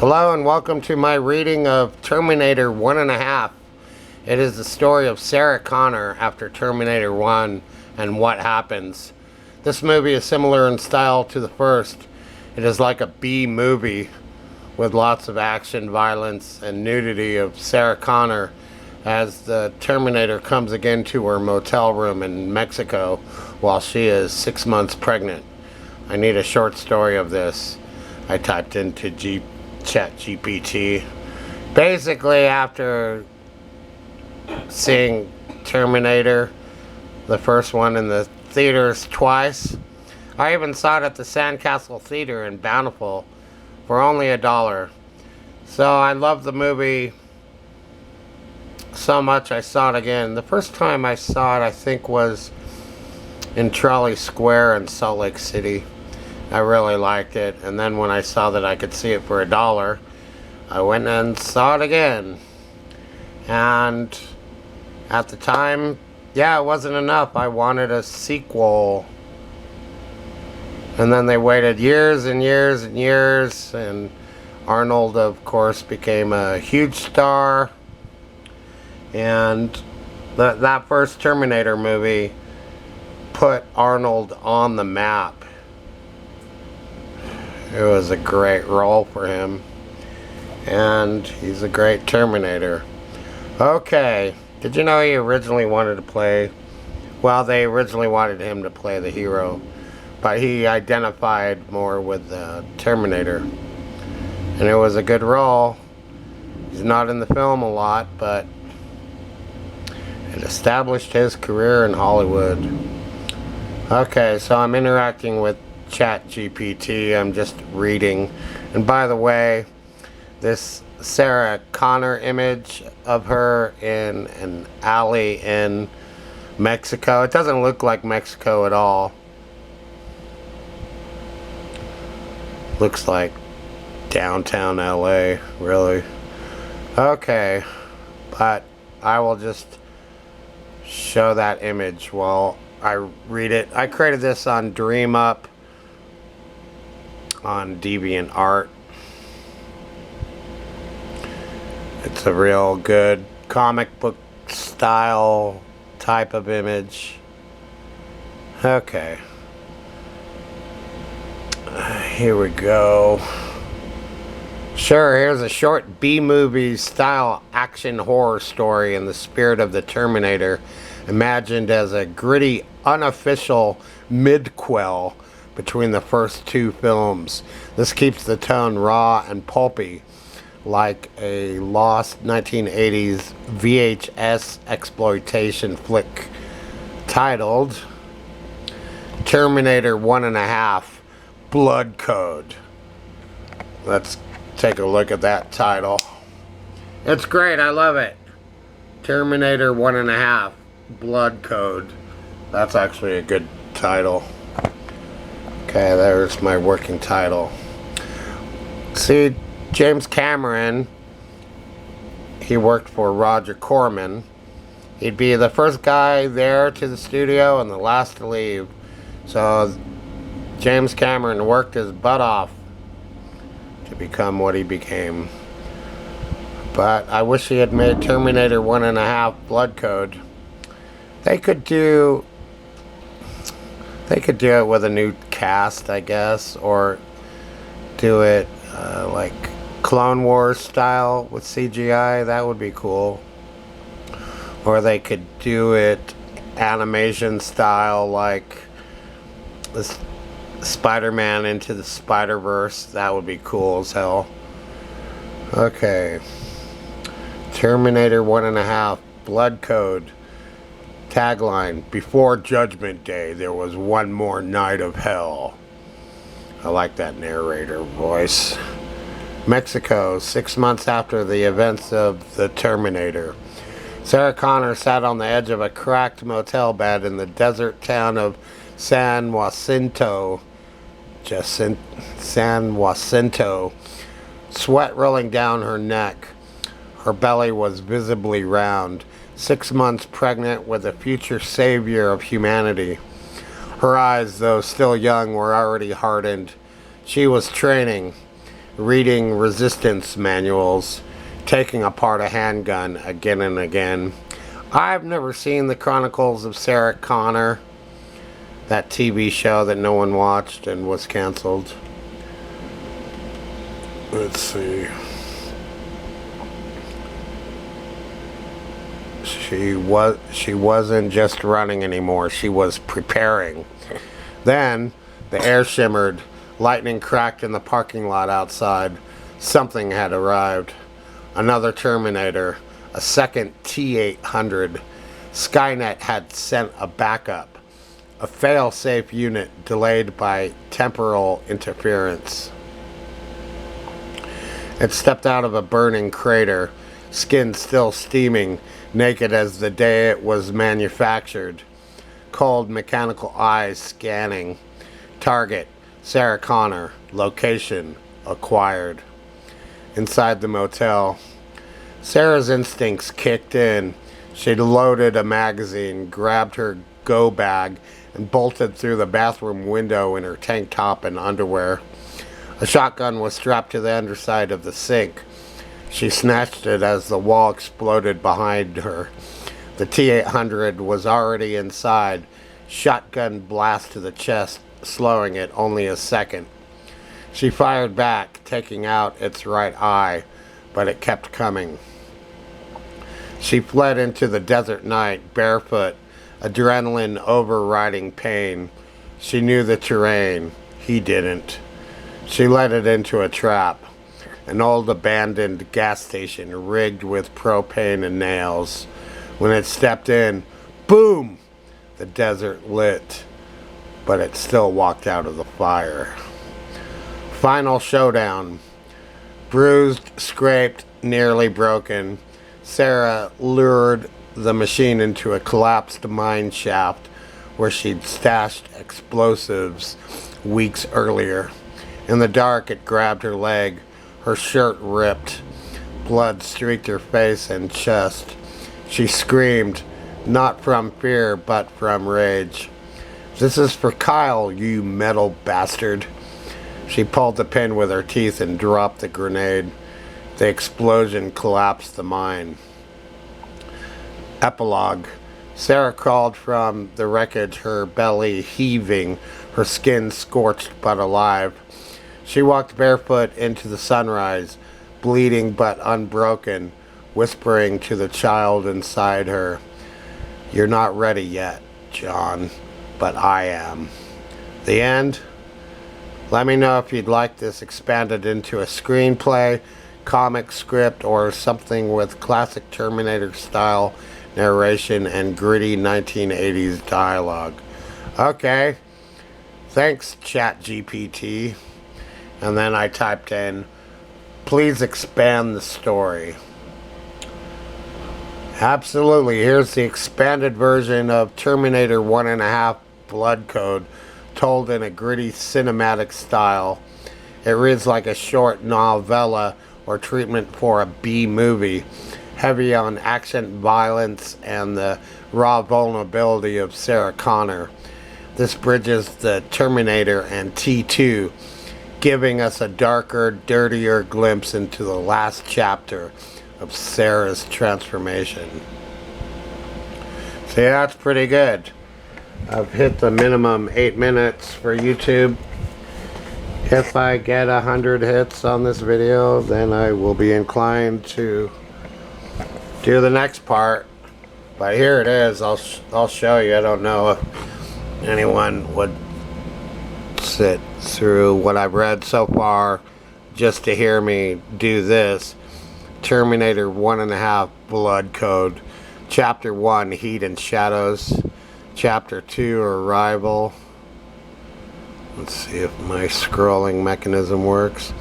Hello and welcome to my reading of Terminator 1.5. It is the story of Sarah Connor after Terminator 1 and what happens. This movie is similar in style to the first. It is like a B movie with lots of action, violence, and nudity of Sarah Connor as the Terminator comes again to her motel room in Mexico while she is 6 months pregnant. I need a short story of this. I typed into ChatGPT. Basically, after seeing Terminator, the first one in the theaters twice, I even saw it at the Sandcastle Theater in Bountiful for only $1. So I love the movie so much I saw it again. The first time I saw it, I think, was in Trolley Square in Salt Lake City. I really liked it, and then when I saw that I could see it for $1, I went and saw it again. And at the time, yeah, it wasn't enough. I wanted a sequel. And then they waited years and years and years, and Arnold, of course, became a huge star. And that first Terminator movie put Arnold on the map. It was a great role for him, and he's a great Terminator. Okay, did you know he originally wanted to play, well, they originally wanted him to play the hero, but he identified more with the Terminator, and it was a good role. He's not in the film a lot, but it established his career in Hollywood. Okay, so I'm interacting with ChatGPT. I'm just reading. And by the way, this Sarah Connor image of her in an alley in Mexico, it doesn't look like Mexico at all. Looks like downtown LA, really. Okay, but I will just show that image while I read it. I created this on DreamUp on DeviantArt. It's a real good comic book style type of image. Okay. Here we go. Sure, here's a short B-movie style action horror story in the spirit of the Terminator, imagined as a gritty, unofficial midquel between the first two films. This keeps the tone raw and pulpy, like a lost 1980s VHS exploitation flick titled Terminator 1.5 Blood Code. Let's take a look at that title. It's great, I love it. Terminator 1.5 Blood Code. That's actually a good title. Okay, there's my working title. See, James Cameron, he worked for Roger Corman. He'd be the first guy there to the studio and the last to leave. So James Cameron worked his butt off to become what he became. But I wish he had made Terminator 1.5 Blood Code. They could do it with a new cast, I guess, or do it like Clone Wars style with CGI. That would be cool. Or they could do it animation style, like this Spider-Man Into the Spider-Verse. That would be cool as hell. Okay. Terminator 1.5 Blood Code. Tagline: before Judgment Day, there was one more night of hell. I like that narrator voice. Mexico, 6 months after the events of the Terminator. Sarah Connor sat on the edge of a cracked motel bed in the desert town of San Jacinto, sweat rolling down her neck. Her belly was visibly round. 6 months pregnant with a future savior of humanity. Her eyes, though still young, were already hardened. She was training. reading resistance manuals, taking apart a handgun again and again. I've never seen the Chronicles of Sarah Connor, that TV show that no one watched and was canceled. Let's see. She wasn't just running anymore, she was preparing. Then the air shimmered, lightning cracked in the parking lot outside. Something had arrived. Another Terminator, a second T-800. Skynet had sent a backup, a fail-safe unit delayed by temporal interference. It stepped out of a burning crater, skin still steaming, naked as the day it was manufactured. Cold mechanical eyes scanning. Target, Sarah Connor. Location, acquired. Inside the motel, Sarah's instincts kicked in. She loaded a magazine, grabbed her go bag, and bolted through the bathroom window in her tank top and underwear. A shotgun was strapped to the underside of the sink. She snatched it as the wall exploded behind her. The T-800 was already inside. Shotgun blast to the chest, slowing it only a second. She fired back, taking out its right eye, but it kept coming. She fled into the desert night, barefoot, adrenaline overriding pain. She knew the terrain. He didn't. She led it into a trap. An old abandoned gas station rigged with propane and nails. When it stepped in, boom! The desert lit, but it still walked out of the fire. Final showdown. Bruised, scraped, nearly broken, Sarah lured the machine into a collapsed mine shaft where she'd stashed explosives weeks earlier. In the dark, it grabbed her leg. Her shirt ripped. Blood streaked her face and chest. She screamed, not from fear, but from rage. "This is for Kyle, you metal bastard." She pulled the pin with her teeth and dropped the grenade. The explosion collapsed the mine. Epilogue. Sarah crawled from the wreckage, her belly heaving, her skin scorched but alive. She walked barefoot into the sunrise, bleeding but unbroken, whispering to the child inside her, "You're not ready yet, John, but I am." The end. Let me know if you'd like this expanded into a screenplay, comic script, or something with classic Terminator style narration and gritty 1980s dialogue. Okay. Thanks, ChatGPT. And then I typed in, "Please expand the story." Absolutely. Here's the expanded version of Terminator 1.5 Blood Code, told in a gritty cinematic style. It reads like a short novella or treatment for a B movie, heavy on action, violence, and the raw vulnerability of Sarah Connor. This bridges the Terminator and T2, giving us a darker, dirtier glimpse into the last chapter of Sarah's transformation. See, that's pretty good. I've hit the minimum 8 minutes for YouTube. If I get 100 hits on this video, then I will be inclined to do the next part. But here it is. I'll show you. I don't know if anyone would sit through what I've read so far just to hear me do this. Terminator 1.5 Blood Code. Chapter 1, Heat and Shadows. Chapter 2, Arrival. Let's see if my scrolling mechanism works.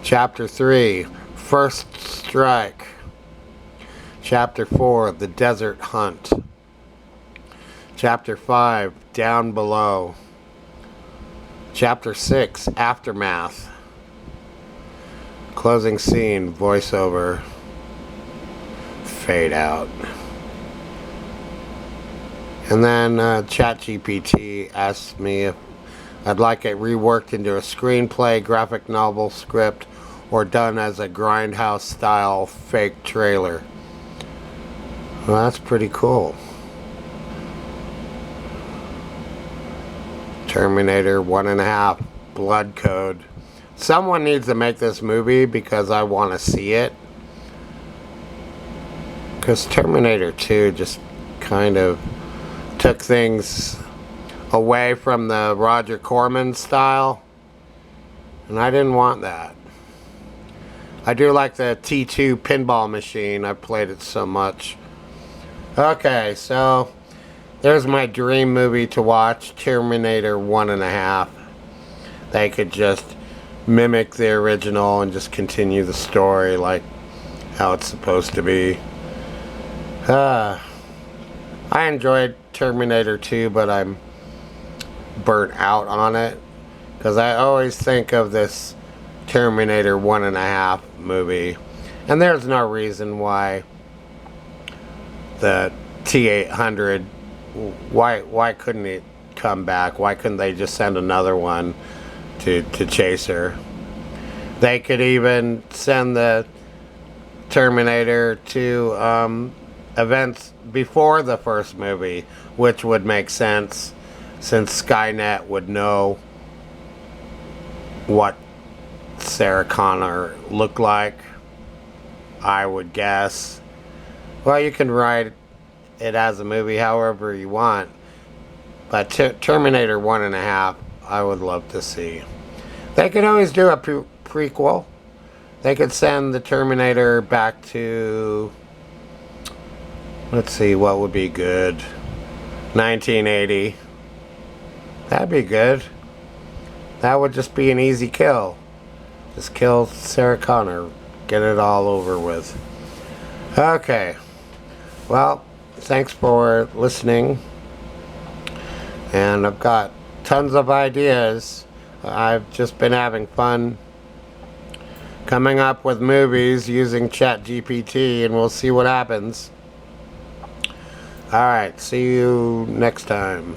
Chapter 3, First Strike. Chapter 4, The Desert Hunt. Chapter 5, Down Below. Chapter 6, Aftermath. Closing scene, voiceover. Fade out. And then ChatGPT asked me if I'd like it reworked into a screenplay, graphic novel, script, or done as a grindhouse style fake trailer. Well, that's pretty cool. Terminator 1.5 Blood Code. Someone needs to make this movie because I want to see it. Because Terminator 2 just kind of took things away from the Roger Corman style. And I didn't want that. I do like the T2 pinball machine. I've played it so much. Okay, so there's my dream movie to watch, Terminator 1.5. They could just mimic the original and just continue the story like how it's supposed to be. I enjoyed Terminator 2, but I'm burnt out on it because I always think of this Terminator 1.5 movie, and there's no reason why the T-800, why couldn't it come back? Why couldn't they just send another one to chase her? They could even send the Terminator to events before the first movie, which would make sense since Skynet would know what Sarah Connor looked like, I would guess. Well, you can write it as a movie however you want, but Terminator 1.5 I would love to see. They could always do a prequel. They could send the Terminator back to, let's see, what would be good? 1980. That'd be good. That would just be an easy kill. Just kill Sarah Connor. Get it all over with. Okay. Well, thanks for listening. And I've got tons of ideas. I've just been having fun coming up with movies using ChatGPT, and we'll see what happens. Alright, see you next time.